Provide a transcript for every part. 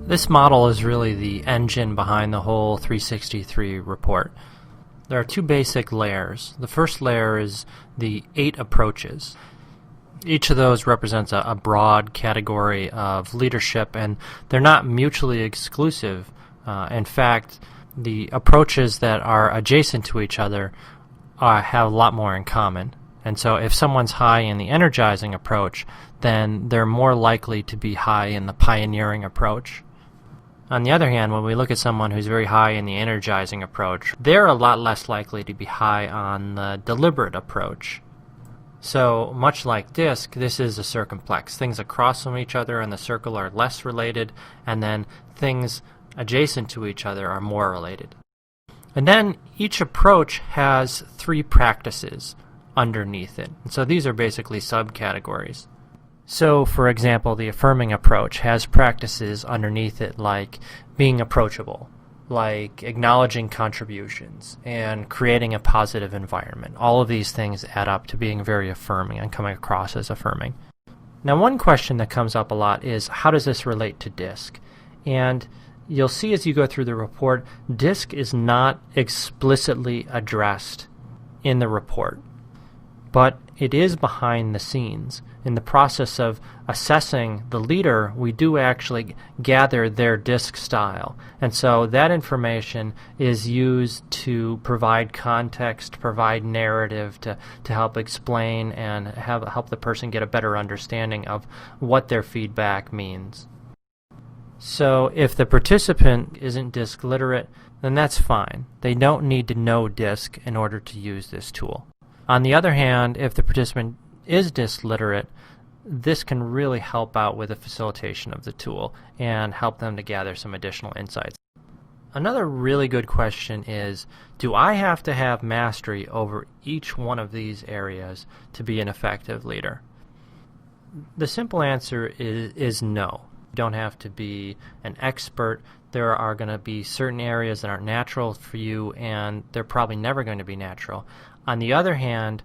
This model is really the engine behind the whole 363 report. There are two basic layers. The first layer is the 8 approaches. Each of those represents a broad category of leadership, and they're not mutually exclusive. In fact, the approaches that are adjacent to each other have a lot more in common. And so if someone's high in the energizing approach, then they're more likely to be high in the pioneering approach. On the other hand, when we look at someone who's very high in the energizing approach, they're a lot less likely to be high on the deliberate approach. So, much like DiSC, this is a circumplex. Things across from each other in the circle are less related, and then things adjacent to each other are more related. And then each approach has 3 practices underneath it. And so these are basically subcategories. So, for example, the affirming approach has practices underneath it like being approachable, like acknowledging contributions, and creating a positive environment. All of these things add up to being very affirming and coming across as affirming. Now, one question that comes up a lot is, how does this relate to DiSC? And you'll see as you go through the report, DiSC is not explicitly addressed in the report, but it is behind the scenes. In the process of assessing the leader, we do actually gather their DiSC style. And so that information is used to provide context, provide narrative, to help explain and help the person get a better understanding of what their feedback means. So if the participant isn't DiSC literate, then that's fine. They don't need to know DiSC in order to use this tool. On the other hand, if the participant is DiSC literate, this can really help out with the facilitation of the tool and help them to gather some additional insights. Another really good question is, do I have to have mastery over each one of these areas to be an effective leader? The simple answer is no. You don't have to be an expert. There are going to be certain areas that aren't natural for you, and they're probably never going to be natural. On the other hand,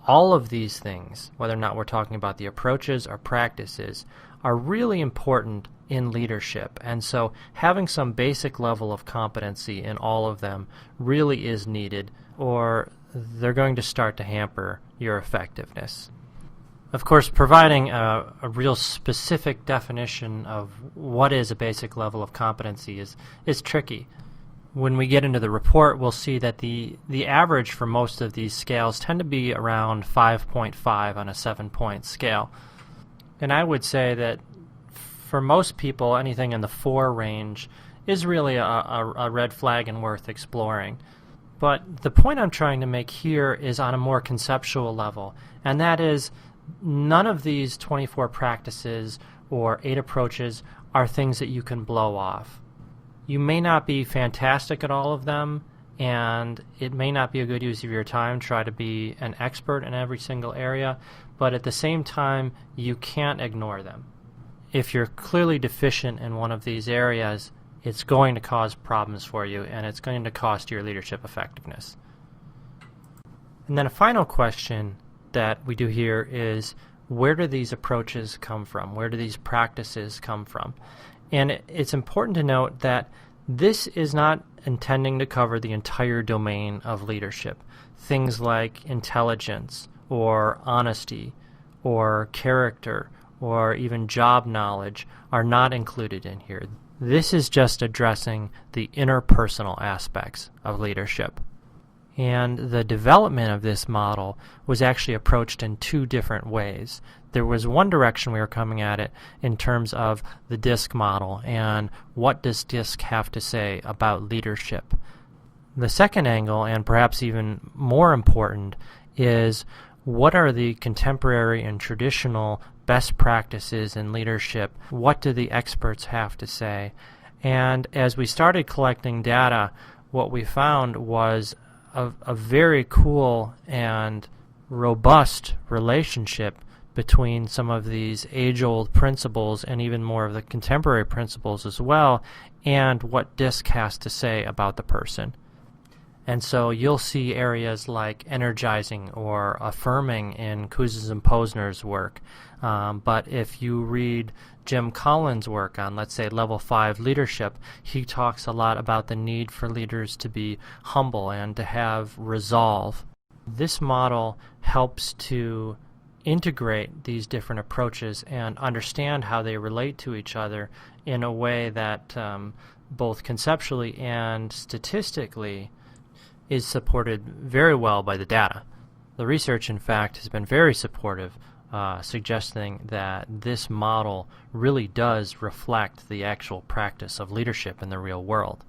all of these things, whether or not we're talking about the approaches or practices, are really important in leadership. And so having some basic level of competency in all of them really is needed, or they're going to start to hamper your effectiveness. Of course, providing a real specific definition of what is a basic level of competency is tricky. When we get into the report, we'll see that the average for most of these scales tend to be around 5.5 on a 7-point scale. And I would say that for most people, anything in the 4 range is really a red flag and worth exploring. But the point I'm trying to make here is on a more conceptual level, and that is none of these 24 practices or 8 approaches are things that you can blow off. You may not be fantastic at all of them, and it may not be a good use of your time to try to be an expert in every single area, but at the same time, you can't ignore them. If you're clearly deficient in one of these areas, it's going to cause problems for you, and it's going to cost your leadership effectiveness. And then a final question that we do here is, where do these approaches come from? Where do these practices come from? And it's important to note that this is not intending to cover the entire domain of leadership. Things like intelligence or honesty or character or even job knowledge are not included in here. This is just addressing the interpersonal aspects of leadership. And the development of this model was actually approached in 2 different ways. There was one direction we were coming at it in terms of the DiSC model and what does DiSC have to say about leadership. The second angle, and perhaps even more important, is what are the contemporary and traditional best practices in leadership? What do the experts have to say? And as we started collecting data, what we found was a very cool and robust relationship between some of these age-old principles and even more of the contemporary principles as well, and what DiSC has to say about the person. And so you'll see areas like energizing or affirming in Kouzes and Posner's work. But if you read Jim Collins' work on, let's say, level 5 leadership, he talks a lot about the need for leaders to be humble and to have resolve. This model helps to integrate these different approaches and understand how they relate to each other in a way that both conceptually and statistically is supported very well by the data. The research, in fact, has been very supportive, suggesting that this model really does reflect the actual practice of leadership in the real world.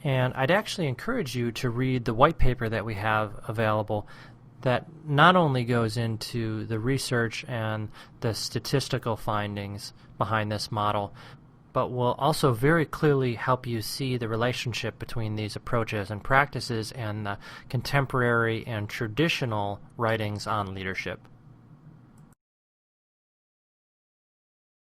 And I'd actually encourage you to read the white paper that we have available that not only goes into the research and the statistical findings behind this model, but will also very clearly help you see the relationship between these approaches and practices and the contemporary and traditional writings on leadership.